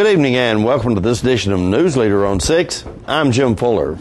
Good evening and welcome to this edition of Newsleader on 6. I'm Jim Fuller.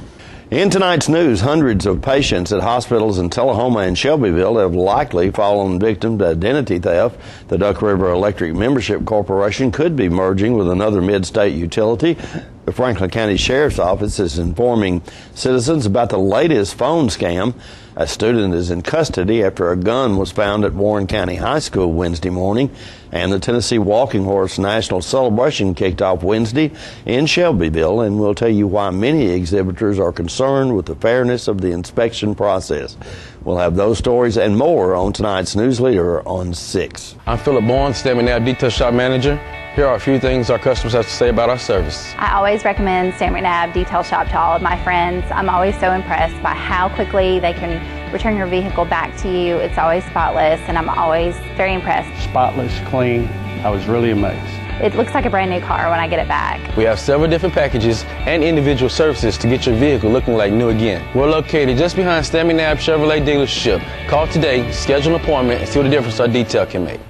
In tonight's news, hundreds of patients at hospitals in Tullahoma and Shelbyville have likely fallen victim to identity theft. The Duck River Electric Membership Corporation could be merging with another mid-state utility. The Franklin County Sheriff's Office is informing citizens about the latest phone scam. A student is in custody after a gun was found at Warren County High School Wednesday morning. And the Tennessee Walking Horse National Celebration kicked off Wednesday in Shelbyville, and we'll tell you why many exhibitors are concerned with the fairness of the inspection process. We'll have those stories and more on tonight's Newsleader on 6. I'm Philip Bourne, Stanley McNabb Detail Shop Manager. Here are a few things our customers have to say about our service. I always recommend Stanley McNabb Detail Shop to all of my friends. I'm always so impressed by how quickly they can return your vehicle back to you. It's always spotless, and I'm always very impressed. Spotless, clean. I was really amazed. It looks like a brand new car when I get it back. We have several different packages and individual services to get your vehicle looking like new again. We're located just behind Stanley McNabb Chevrolet dealership. Call today, schedule an appointment, and see what the difference our detail can make.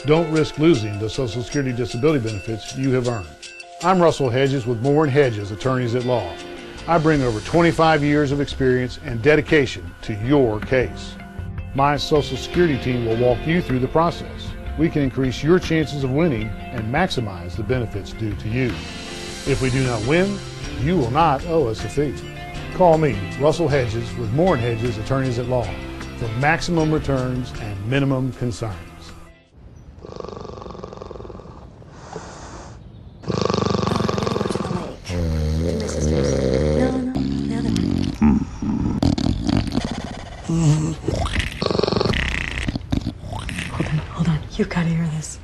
Don't risk losing the Social Security disability benefits you have earned. I'm Russell Hedges with Moore & Hedges Attorneys at Law. I bring over 25 years of experience and dedication to your case. My Social Security team will walk you through the process. We can increase your chances of winning and maximize the benefits due to you. If we do not win, you will not owe us a fee. Call me, Russell Hedges with Moore & Hedges Attorneys at Law for maximum returns and minimum concerns. Hold on. You've got to hear this.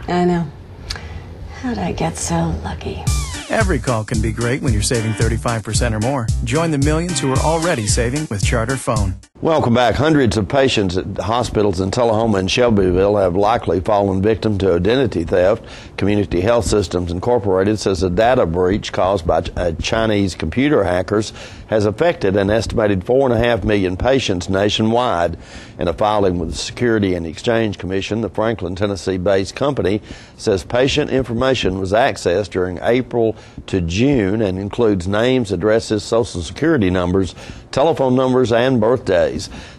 I know. How'd I get so lucky? Every call can be great when you're saving 35% or more. Join the millions who are already saving with Charter Phone. Welcome back. Hundreds of patients at hospitals in Tullahoma and Shelbyville have likely fallen victim to identity theft. Community Health Systems Incorporated says a data breach caused by Chinese computer hackers has affected an estimated 4.5 million patients nationwide. In a filing with the Security and Exchange Commission, the Franklin, Tennessee-based company says patient information was accessed during April to June and includes names, addresses, social security numbers, telephone numbers, and birthdays.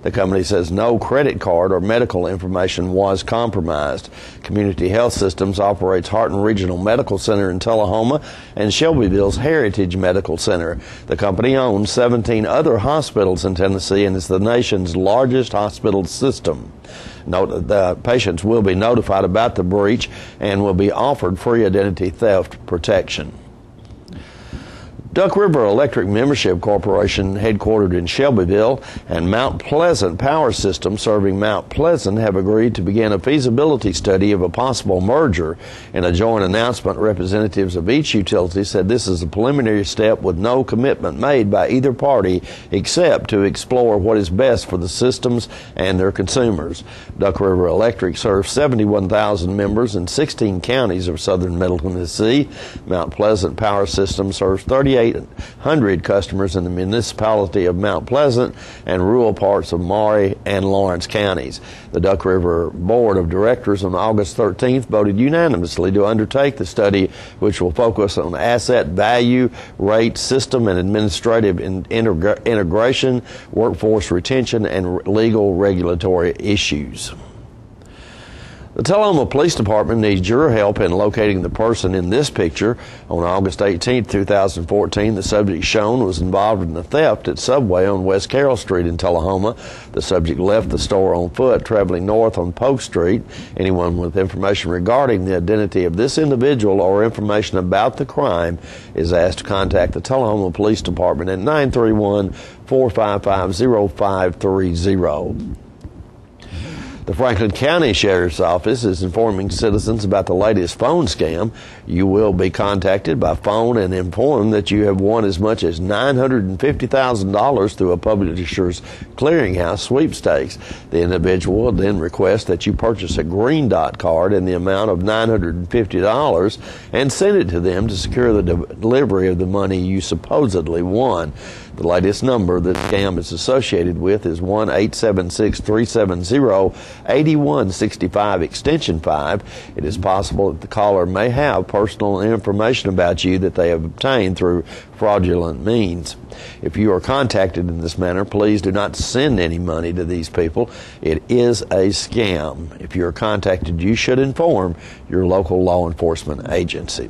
The company says no credit card or medical information was compromised. Community Health Systems operates Harton Regional Medical Center in Tullahoma and Shelbyville's Heritage Medical Center. The company owns 17 other hospitals in Tennessee and is the nation's largest hospital system. Note the patients will be notified about the breach and will be offered free identity theft protection. Duck River Electric Membership Corporation, headquartered in Shelbyville, and Mount Pleasant Power System serving Mount Pleasant have agreed to begin a feasibility study of a possible merger. In a joint announcement, representatives of each utility said this is a preliminary step with no commitment made by either party except to explore what is best for the systems and their consumers. Duck River Electric serves 71,000 members in 16 counties of southern Middle Tennessee. Mount Pleasant Power System serves 3,800 customers in the municipality of Mount Pleasant and rural parts of Maury and Lawrence counties. The Duck River Board of Directors on August 13th voted unanimously to undertake the study, which will focus on asset value, rate, system, and administrative integration, workforce retention, and legal regulatory issues. The Tullahoma Police Department needs your help in locating the person in this picture. On August 18, 2014, the subject shown was involved in the theft at Subway on West Carroll Street in Tullahoma. The subject left the store on foot, traveling north on Polk Street. Anyone with information regarding the identity of this individual or information about the crime is asked to contact the Tullahoma Police Department at 931-455-0530. The Franklin County Sheriff's Office is informing citizens about the latest phone scam. You will be contacted by phone and informed that you have won as much as $950,000 through a Publishers Clearinghouse sweepstakes. The individual will then request that you purchase a Green Dot card in the amount of $950 and send it to them to secure the delivery of the money you supposedly won. The latest number that scam is associated with is 1-876-370-8165 extension 5. It is possible that the caller may have personal information about you that they have obtained through fraudulent means. If you are contacted in this manner, please do not send any money to these people. It is a scam. If you are contacted, you should inform your local law enforcement agency.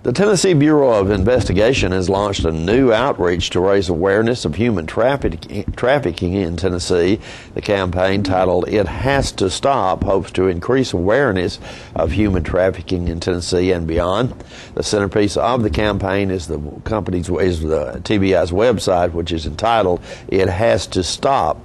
The Tennessee Bureau of Investigation has launched a new outreach to raise awareness of human trafficking in Tennessee. The campaign, titled "It Has to Stop," hopes to increase awareness of human trafficking in Tennessee and beyond. The centerpiece of the campaign is the TBI's website, which is entitled "It Has to Stop."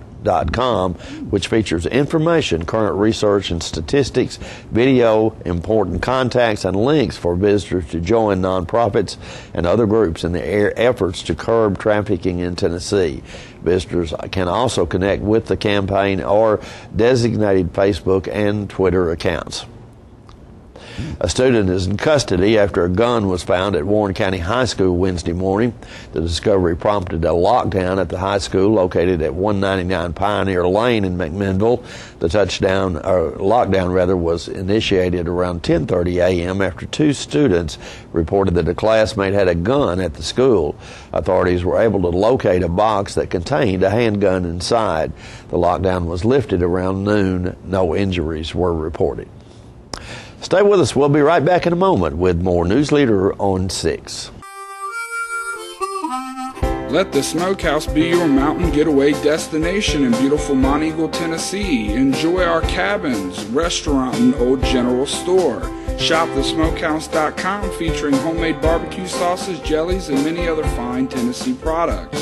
.com, which features information, current research and statistics, video, important contacts, and links for visitors to join nonprofits and other groups in the efforts to curb trafficking in Tennessee. Visitors can also connect with the campaign or designated Facebook and Twitter accounts. A student is in custody after a gun was found at Warren County High School Wednesday morning. The discovery prompted a lockdown at the high school located at 199 Pioneer Lane in McMinnville. The lockdown was initiated around 10:30 a.m. after two students reported that a classmate had a gun at the school. Authorities were able to locate a box that contained a handgun inside. The lockdown was lifted around noon. No injuries were reported. Stay with us. We'll be right back in a moment with more Newsleader on 6. Let the Smokehouse be your mountain getaway destination in beautiful Monteagle, Tennessee. Enjoy our cabins, restaurant, and old general store. Shop thesmokehouse.com, featuring homemade barbecue sauces, jellies, and many other fine Tennessee products.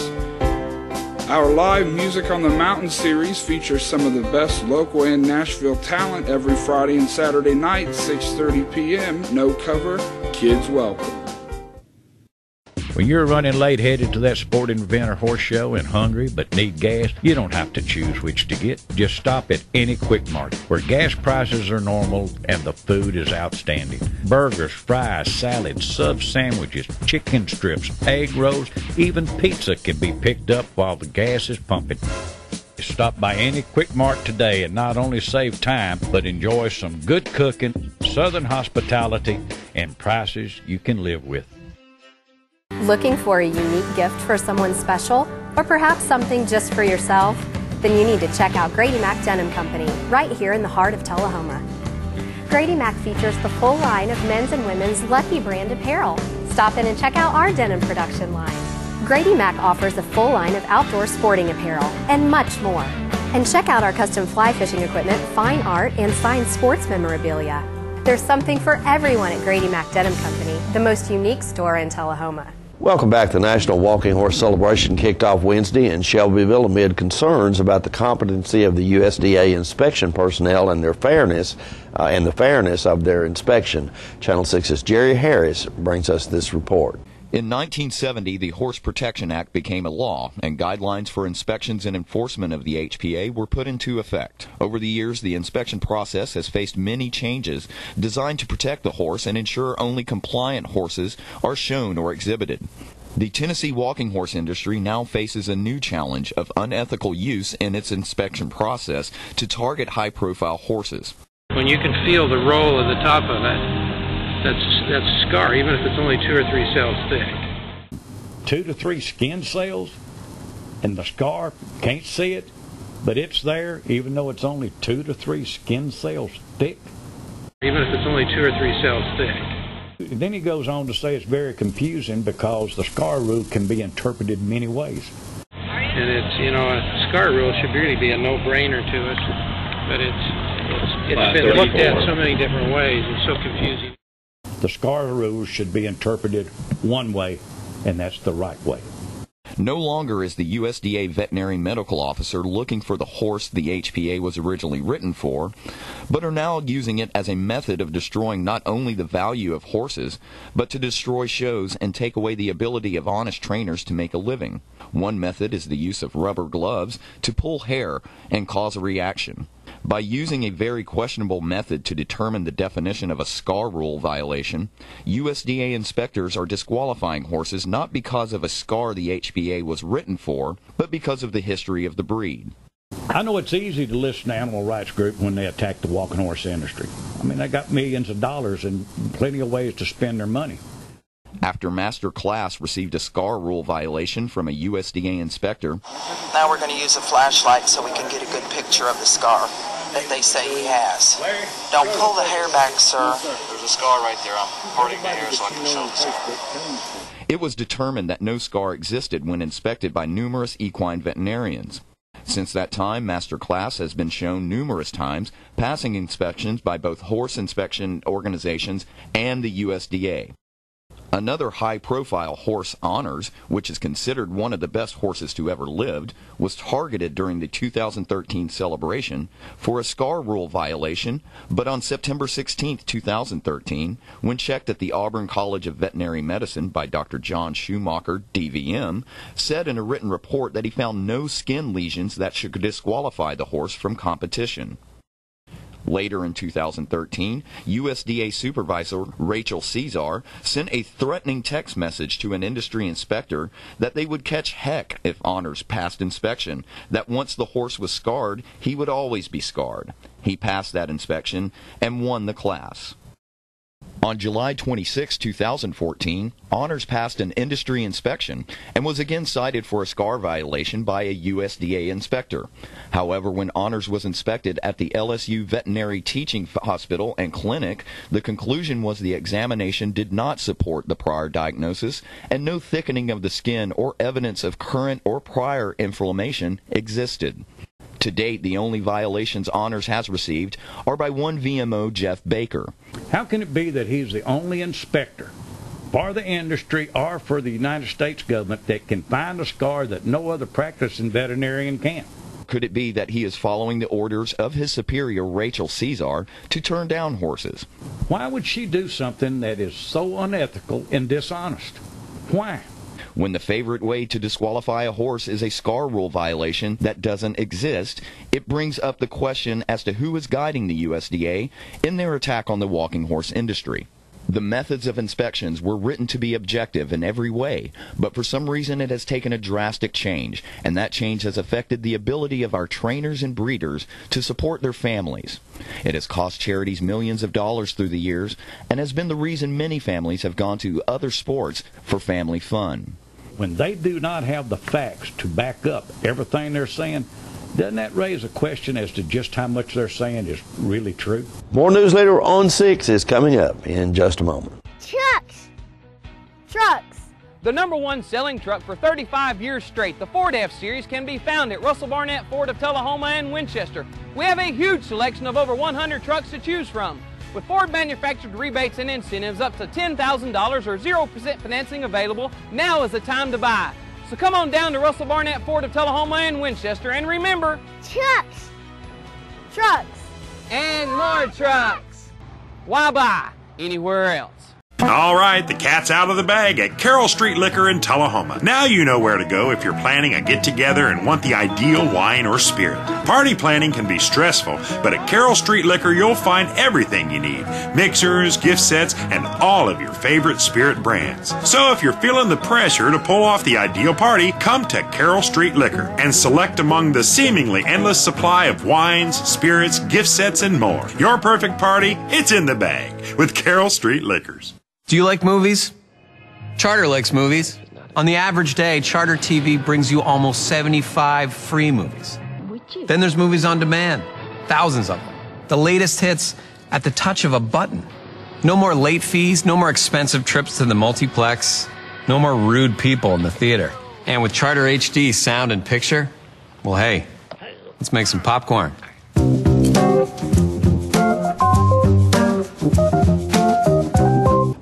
Our live Music on the Mountain series features some of the best local and Nashville talent every Friday and Saturday night, 6:30 p.m. No cover, kids welcome. When you're running late headed to that sporting event or horse show and hungry but need gas, you don't have to choose which to get. Just stop at any Quick Mart where gas prices are normal and the food is outstanding. Burgers, fries, salads, sub sandwiches, chicken strips, egg rolls, even pizza can be picked up while the gas is pumping. Stop by any Quick Mart today and not only save time, but enjoy some good cooking, southern hospitality, and prices you can live with. Looking for a unique gift for someone special, or perhaps something just for yourself? Then you need to check out Grady Mac Denim Company, right here in the heart of Tullahoma. Grady Mac features the full line of men's and women's Lucky brand apparel. Stop in and check out our denim production line. Grady Mac offers a full line of outdoor sporting apparel and much more. And check out our custom fly fishing equipment, fine art, and signed sports memorabilia. There's something for everyone at Grady Mac Denim Company, the most unique store in Tullahoma. Welcome back. The National Walking Horse Celebration kicked off Wednesday in Shelbyville amid concerns about the competency of the USDA inspection personnel and their fairness and the fairness of their inspection. Channel 6's Jerry Harris brings us this report. In 1970, the Horse Protection Act became a law, and guidelines for inspections and enforcement of the HPA were put into effect. Over the years, the inspection process has faced many changes designed to protect the horse and ensure only compliant horses are shown or exhibited. The Tennessee walking horse industry now faces a new challenge of unethical use in its inspection process to target high-profile horses. When you can feel the roll of the top of it, that's a scar, even if it's only 2 or 3 cells thick. 2 to 3 skin cells, and the scar, can't see it, but it's there, even though it's only 2 to 3 skin cells thick. Even if it's only 2 or 3 cells thick. Then he goes on to say it's very confusing because the scar rule can be interpreted many ways. And it's, a scar rule should really be a no-brainer to us, but it's been looked at so many different ways and so confusing. The scar rule should be interpreted one way, and that's the right way. No longer is the USDA veterinary medical officer looking for the horse the HPA was originally written for, but are now using it as a method of destroying not only the value of horses, but to destroy shows and take away the ability of honest trainers to make a living. One method is the use of rubber gloves to pull hair and cause a reaction. By using a very questionable method to determine the definition of a SCAR rule violation, USDA inspectors are disqualifying horses not because of a SCAR the HPA was written for, but because of the history of the breed. I know it's easy to listen to animal rights groups when they attack the walking horse industry. I mean, they got millions of dollars and plenty of ways to spend their money. After Master Class received a SCAR rule violation from a USDA inspector, now we're going to use a flashlight so we can get a good picture of the scar that they say he has. Don't pull the hair back, sir. There's a scar right there. I'm parting the hair so I can show the scar. It was determined that no scar existed when inspected by numerous equine veterinarians. Since that time, Master Class has been shown numerous times, passing inspections by both horse inspection organizations and the USDA. Another high-profile horse, Honors, which is considered one of the best horses to ever lived, was targeted during the 2013 celebration for a SCAR rule violation, but on September 16, 2013, when checked at the Auburn College of Veterinary Medicine by Dr. John Schumacher, DVM, said in a written report that he found no skin lesions that should disqualify the horse from competition. Later in 2013, USDA Supervisor Rachel Cesar sent a threatening text message to an industry inspector that they would catch heck if Honors passed inspection, that once the horse was scarred, he would always be scarred. He passed that inspection and won the class. On July 26, 2014, Honors passed an industry inspection and was again cited for a SCAR violation by a USDA inspector. However, when Honors was inspected at the LSU Veterinary Teaching Hospital and Clinic, the conclusion was the examination did not support the prior diagnosis and no thickening of the skin or evidence of current or prior inflammation existed. To date, the only violations Honors has received are by one VMO, Jeff Baker. How can it be that he's the only inspector for the industry or for the United States government that can find a scar that no other practicing veterinarian can? Could it be that he is following the orders of his superior, Rachel Cesar, to turn down horses? Why would she do something that is so unethical and dishonest? Why? When the favorite way to disqualify a horse is a SCAR rule violation that doesn't exist, it brings up the question as to who is guiding the USDA in their attack on the walking horse industry. The methods of inspections were written to be objective in every way, but for some reason it has taken a drastic change, and that change has affected the ability of our trainers and breeders to support their families. It has cost charities millions of dollars through the years, and has been the reason many families have gone to other sports for family fun. When they do not have the facts to back up everything they're saying, doesn't that raise a question as to just how much they're saying is really true? More Newsleader on 6 is coming up in just a moment. Trucks. The #1 selling truck for 35 years straight, the Ford F-Series, can be found at Russell Barnett Ford of Tullahoma and Winchester. We have a huge selection of over 100 trucks to choose from, with Ford manufactured rebates and incentives up to $10,000 or 0% financing available. Now is the time to buy. So come on down to Russell Barnett Ford of Tullahoma and Winchester, and remember, trucks, and more trucks. Why buy anywhere else? All right, the cat's out of the bag at Carroll Street Liquor in Tullahoma. Now you know where to go if you're planning a get-together and want the ideal wine or spirit. Party planning can be stressful, but at Carroll Street Liquor you'll find everything you need. Mixers, gift sets, and all of your favorite spirit brands. So if you're feeling the pressure to pull off the ideal party, come to Carroll Street Liquor and select among the seemingly endless supply of wines, spirits, gift sets, and more. Your perfect party, it's in the bag with Carroll Street Liquors. Do you like movies? Charter likes movies. On the average day, Charter TV brings you almost 75 free movies. Then there's movies on demand, thousands of them. The latest hits at the touch of a button. No more late fees, no more expensive trips to the multiplex, no more rude people in the theater. And with Charter HD sound and picture, well, hey, let's make some popcorn.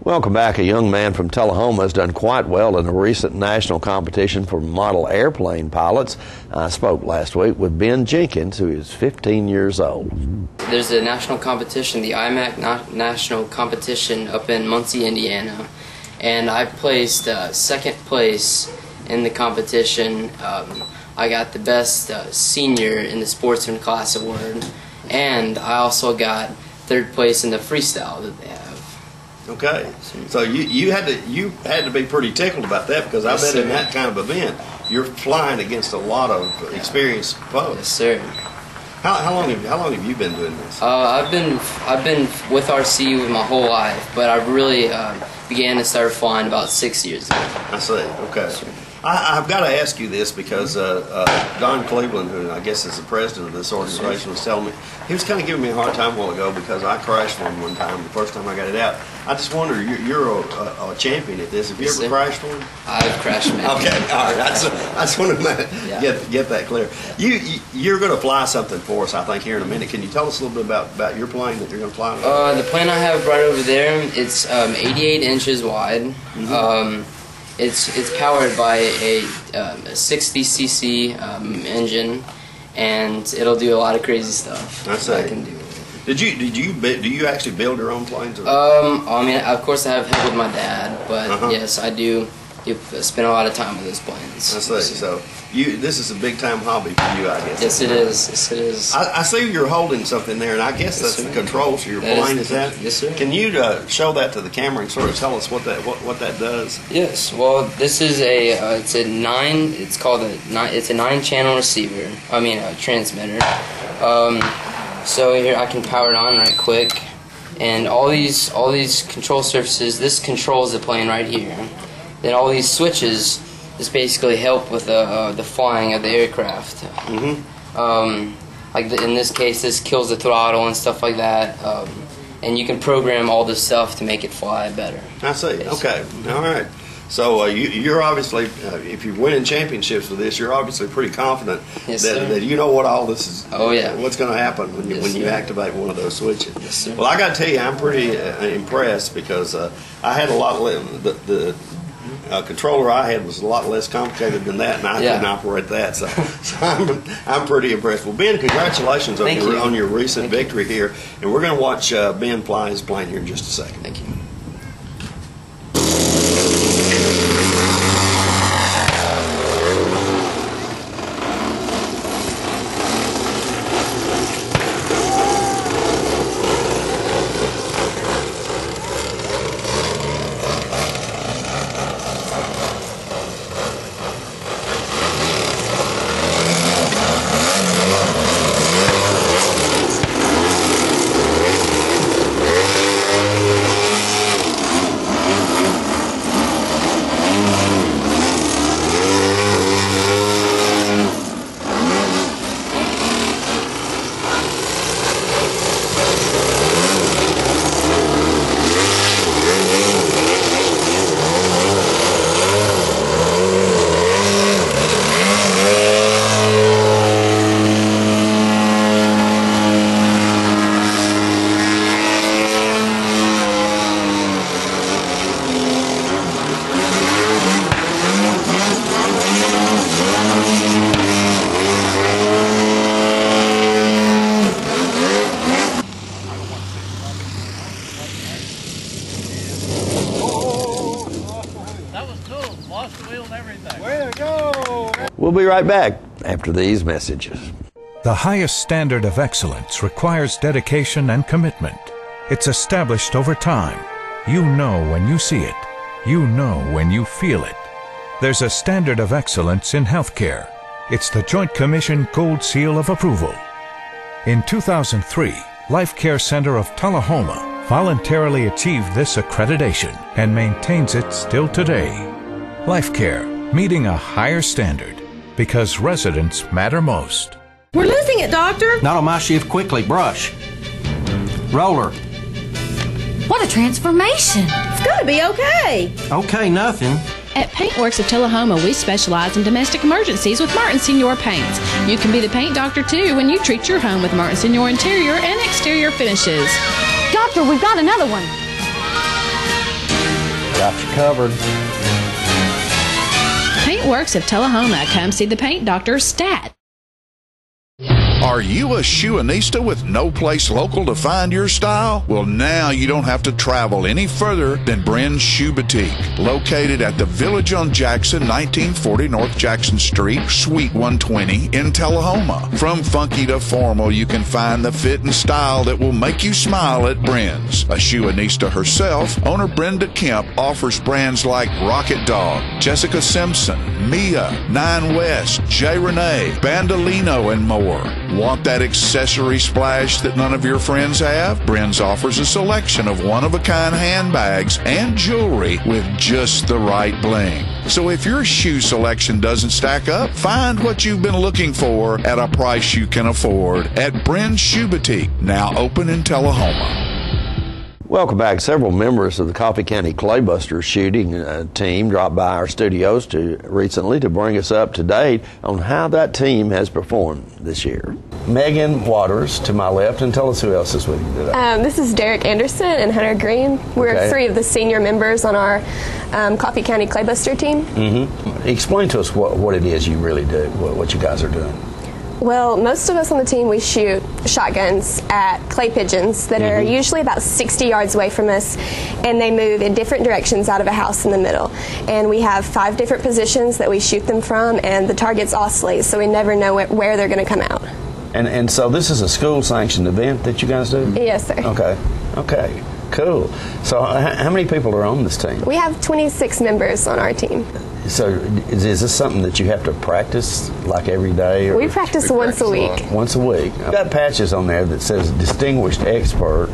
Welcome back. A young man from Tullahoma has done quite well in a recent national competition for model airplane pilots. I spoke last week with Ben Jenkins, who is 15 years old. There's a national competition, the IMAC national competition up in Muncie, Indiana, and I placed second place in the competition. I got the best senior in the sportsman class award, and I also got 3rd place in the freestyle that they have. Okay, so you had to be pretty tickled about that, because I bet in that kind of event you're flying against a lot of experienced folks. Yes, sir. How long have you been doing this? I've been with RC my whole life, but I really began to start flying about 6 years ago. I see. Okay. I've got to ask you this, because Don Cleveland, who I guess is the president of this organization, was telling me, he was kind of giving me a hard time a while ago because I crashed one time, the first time I got it out. I just wonder, you're a champion at this. Have you ever crashed one? I've crashed many. Okay, all right. I just want to get that clear. You're going to fly something for us, I think, here in a minute. Can you tell us a little bit about your plane that you're going to fly? The plane I have right over there, it's 88 inches wide. It's powered by a 60cc engine, and it'll do a lot of crazy stuff. I see. I can do. Do you actually build your own planes? I mean, of course I have help with my dad, but yes, I do spend a lot of time with those planes. I see. So this is a big time hobby for you, I guess. Yes, it is. Yes, it is. I see you're holding something there, and I guess that's the controls for your plane. Is that? Yes, sir. Can you show that to the camera and sort of tell us what that does? Yes. Well, this is it's a 9-channel receiver. I mean, a transmitter. So here I can power it on right quick, and all these control surfaces. This controls the plane right here. Then all these switches just basically help with the flying of the aircraft. Like in this case, this kills the throttle and stuff like that. And you can program all this stuff to make it fly better. I see. Basically. Okay. All right. So you're obviously, if you're winning championships with this, you're obviously pretty confident that you know what all this is. Oh yeah. What's going to happen when you activate one of those switches? Yes, sir. Well, I got to tell you, I'm pretty impressed, because I had a lot the controller I had was a lot less complicated than that, and I couldn't operate that. So I'm pretty impressed. Well, Ben, congratulations on your recent victory here, and we're going to watch Ben fly his plane here in just a second. Thank you. We'll be right back after these messages. The highest standard of excellence requires dedication and commitment. It's established over time. You know when you see it. You know when you feel it. There's a standard of excellence in healthcare. It's the Joint Commission Gold Seal of Approval. In 2003, Life Care Center of Tullahoma voluntarily achieved this accreditation and maintains it still today. Life Care, meeting a higher standard because residents matter most. We're losing it, Doctor. Not on my shift. Quickly, brush. Roller. What a transformation. It's gonna be okay. Okay, nothing. At Paintworks of Tullahoma, we specialize in domestic emergencies with Martin Senior Paints. You can be the paint doctor too when you treat your home with Martin Senior interior and exterior finishes. Doctor, we've got another one. Got you covered. Paintworks of Tullahoma. Come see the paint doctor, Stat. Are you a shoeanista with no place local to find your style? Well, now you don't have to travel any further than Bren's Shoe Boutique, located at the Village on Jackson, 1940 North Jackson Street, Suite 120 in Tullahoma. From funky to formal, you can find the fit and style that will make you smile at Bren's. A shoeanista herself, owner Brenda Kemp offers brands like Rocket Dog, Jessica Simpson, Mia, Nine West, J. Renee, Bandolino, and more. Want that accessory splash that none of your friends have? Bren's offers a selection of one-of-a-kind handbags and jewelry with just the right bling. So if your shoe selection doesn't stack up, find what you've been looking for at a price you can afford at Bren's Shoe Boutique, now open in Tullahoma. Welcome back. Several members of the Coffee County Claybusters shooting team dropped by our studios recently to bring us up to date on how that team has performed this year. Megan Waters to my left, and tell us who else is with you today. This is Derek Anderson and Hunter Green. We're three of the senior members on our Coffee County Claybuster team. Mm-hmm. Explain to us what it is you really do, what you guys are doing. Well, most of us on the team, we shoot shotguns at clay pigeons that are usually about 60 yards away from us, and they move in different directions out of a house in the middle. And we have 5 different positions that we shoot them from, and the targets oscillate, so we never know where they're going to come out. And so this is a school-sanctioned event that you guys do? Yes, sir. Okay, cool. So how many people are on this team? We have 26 members on our team. So is this something that you have to practice like every day? Or we practice once a week. Once a week. I've got patches on there that says distinguished expert,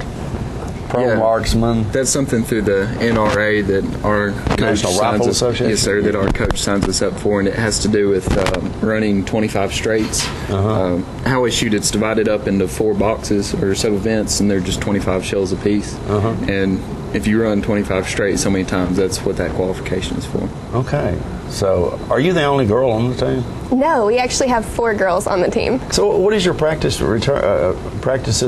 pro marksman. That's something through the NRA that our coach National Rifle Association? Yes, sir, that our coach signs us up for, and it has to do with running 25 straights. How we shoot, it's divided up into 4 boxes or sub-events, and they're just 25 shells apiece. And if you run 25 straight so many times, that's what that qualification is for. Okay. So are you the only girl on the team? No, we actually have 4 girls on the team. So what is your practices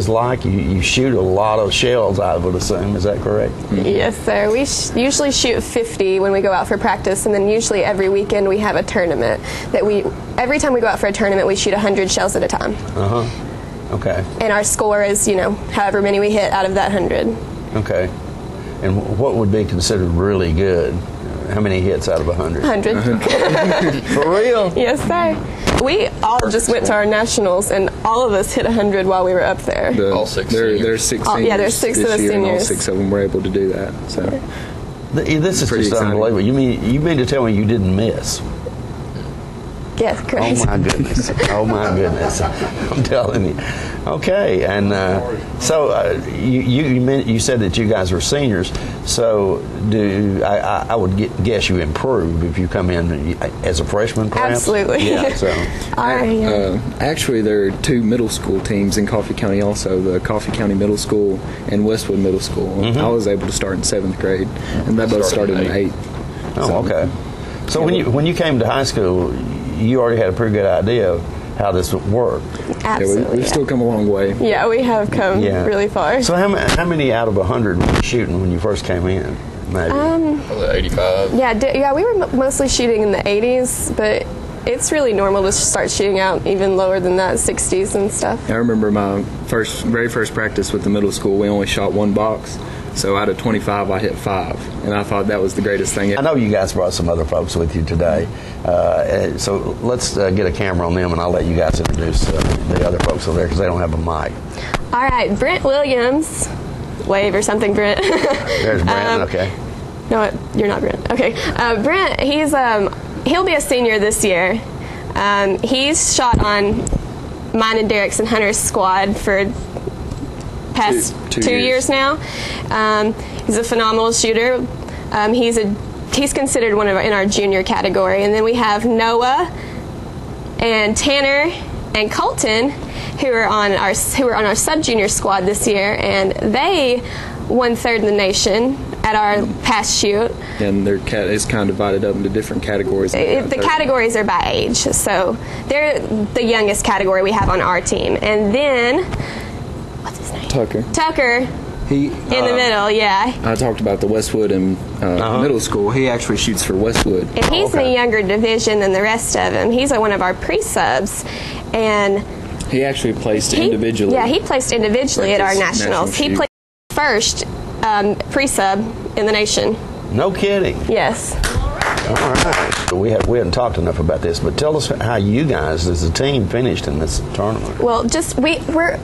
like? You shoot a lot of shells, I would assume. Is that correct? Yes, sir. We usually shoot 50 when we go out for practice, and then usually every weekend we have a tournament. Every time we go out for a tournament, we shoot 100 shells at a time. Okay. And our score is, however many we hit out of that 100. Okay. And what would be considered really good? How many hits out of 100? 100. For real? Yes, sir. We all just went to our nationals, and all of us hit 100 while we were up there. All 6 seniors. There's 6 seniors. Yeah, there's 6 of us seniors. And all 6 of them were able to do that. So this is just unbelievable. You mean to tell me you didn't miss? Yes, correct. Oh my goodness! Oh my goodness! I'm telling you. Okay, and so you said that you guys were seniors. So I would guess you improve if you come in as a freshman, perhaps? Absolutely. Yeah. So. Actually, there are 2 middle school teams in Coffee County. Also, the Coffee County Middle School and Westwood Middle School. I was able to start in 7th grade, and they both started in 8th. Oh, okay. So when you came to high school, you already had a pretty good idea of how this would work. Absolutely. We've still come a long way. Yeah, we have come really far. So how many out of 100 were you shooting when you first came in? Maybe. 85. Yeah, we were mostly shooting in the 80s, but it's really normal to start shooting out even lower than that, 60s and stuff. I remember my very first practice with the middle school, we only shot 1 box. So out of 25, I hit 5, and I thought that was the greatest thing. I know you guys brought some other folks with you today, so let's get a camera on them, and I'll let you guys introduce the other folks over there because they don't have a mic. All right, Brent Williams. Wave or something, Brent. There's Brent, okay. No, you're not Brent. Okay. Brent, he'll be a senior this year. He's shot on mine and Derek's and Hunter's squad for past 2 years now. He's a phenomenal shooter. He's considered one in our junior category, and then we have Noah and Tanner and Colton who are on our sub junior squad this year, and they won 3rd in the nation at our past shoot. And it's kind of divided up into different categories. The categories are by age, so they're the youngest category we have on our team. And then what's his name? Tucker. He in the middle, yeah. I talked about the Westwood and middle school. He actually shoots for Westwood. And he's in a younger division than the rest of them. He's one of our pre-subs, and He actually placed individually. Yeah, he placed individually at our nationals. He placed first pre-sub in the nation. No kidding. Yes. All right. We hadn't talked enough about this, but tell us how you guys, as a team, finished in this tournament. Well, just we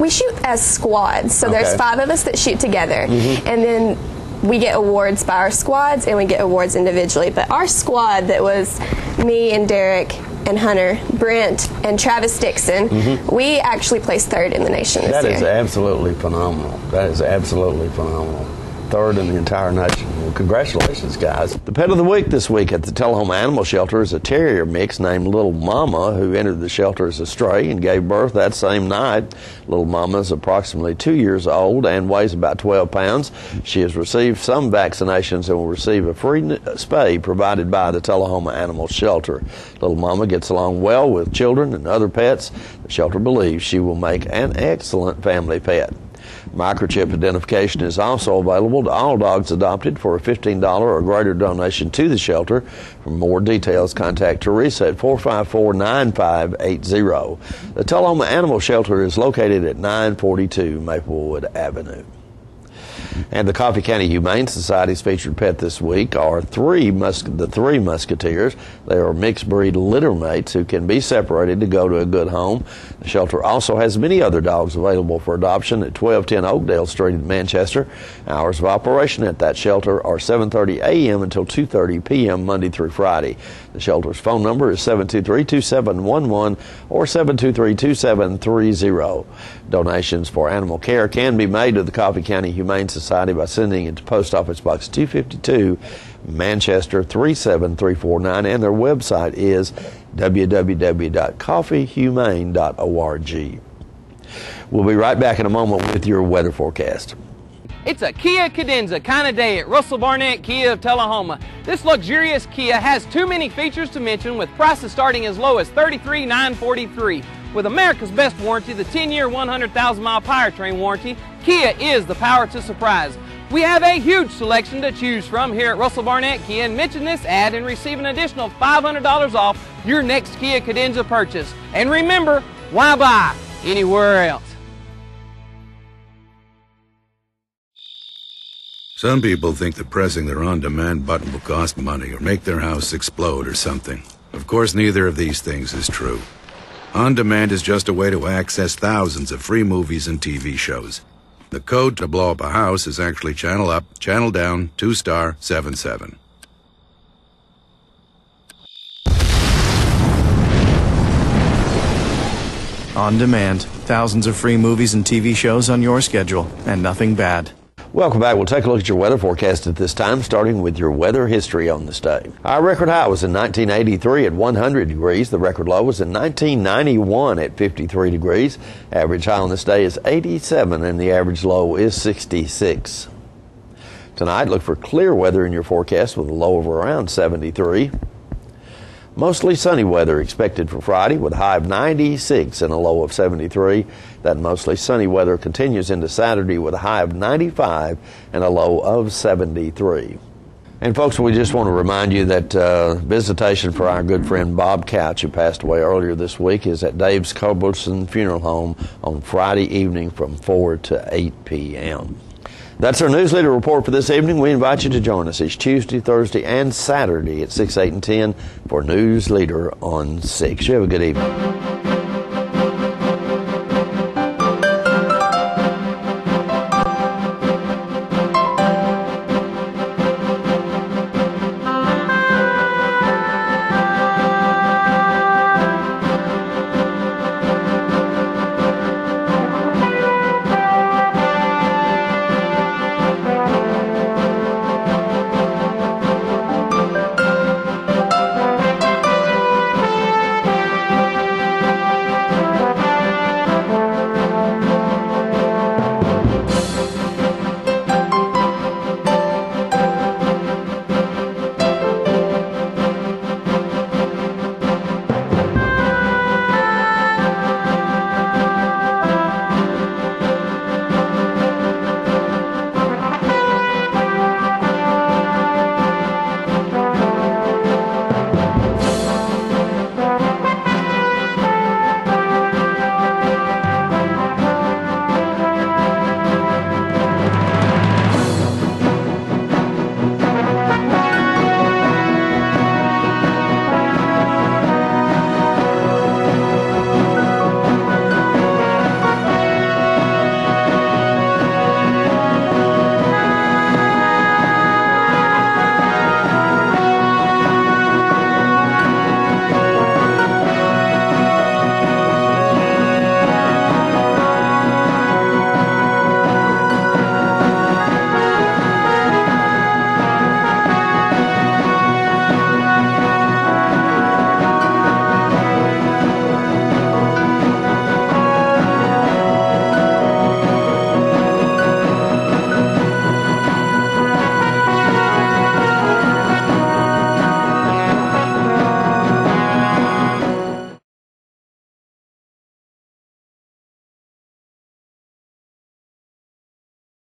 shoot as squads, so there's 5 of us that shoot together, and then we get awards by our squads, and we get awards individually. But our squad, that was me and Derek and Hunter, Brent, and Travis Dixon, we actually placed 3rd in the nation this year. That is absolutely phenomenal. That is absolutely phenomenal. 3rd in the entire nation. Well, congratulations, guys. The pet of the week this week at the Tullahoma Animal Shelter is a terrier mix named Little Mama, who entered the shelter as a stray and gave birth that same night. Little Mama is approximately 2 years old and weighs about 12 pounds. She has received some vaccinations and will receive a free spay provided by the Tullahoma Animal Shelter. Little Mama gets along well with children and other pets. The shelter believes she will make an excellent family pet. Microchip identification is also available to all dogs adopted for a $15 or greater donation to the shelter. For more details, contact Teresa at 454-9580. The Tullahoma Animal Shelter is located at 942 Maplewood Avenue. And the Coffee County Humane Society's featured pet this week are the three Musketeers. They are mixed breed litter mates who can be separated to go to a good home. The shelter also has many other dogs available for adoption at 1210 Oakdale Street in Manchester. Hours of operation at that shelter are 7:30 a.m. until 2:30 p.m. Monday through Friday. The shelter's phone number is 723-2711 or 723-2730. Donations for animal care can be made to the Coffee County Humane Society by sending it to Post Office Box 252, Manchester 37349, and their website is www.coffeehumane.org. We'll be right back in a moment with your weather forecast. It's a Kia Cadenza kind of day at Russell Barnett Kia of Tullahoma. This luxurious Kia has too many features to mention, with prices starting as low as $33,943. With America's best warranty, the 10-year, 100,000-mile powertrain warranty, Kia is the power to surprise. We have a huge selection to choose from here at Russell Barnett Kia, and mention this ad and receive an additional $500 off your next Kia Cadenza purchase. And remember, why buy anywhere else? Some people think that pressing their on-demand button will cost money or make their house explode or something. Of course, neither of these things is true. On-demand is just a way to access thousands of free movies and TV shows. The code to blow up a house is actually channel up, channel down, 2*77. On demand, thousands of free movies and TV shows on your schedule, and nothing bad. Welcome back. We'll take a look at your weather forecast at this time, starting with your weather history on this day. Our record high was in 1983 at 100 degrees. The record low was in 1991 at 53 degrees. Average high on this day is 87, and the average low is 66. Tonight, look for clear weather in your forecast with a low of around 73. Mostly sunny weather expected for Friday with a high of 96 and a low of 73. That mostly sunny weather continues into Saturday with a high of 95 and a low of 73. And folks, we just want to remind you that visitation for our good friend Bob Couch, who passed away earlier this week, is at Dave's Culbertson Funeral Home on Friday evening from 4 to 8 p.m. That's our Newsleader report for this evening. We invite you to join us each Tuesday, Thursday, and Saturday at 6, 8, and 10 for Newsleader on 6. You have a good evening.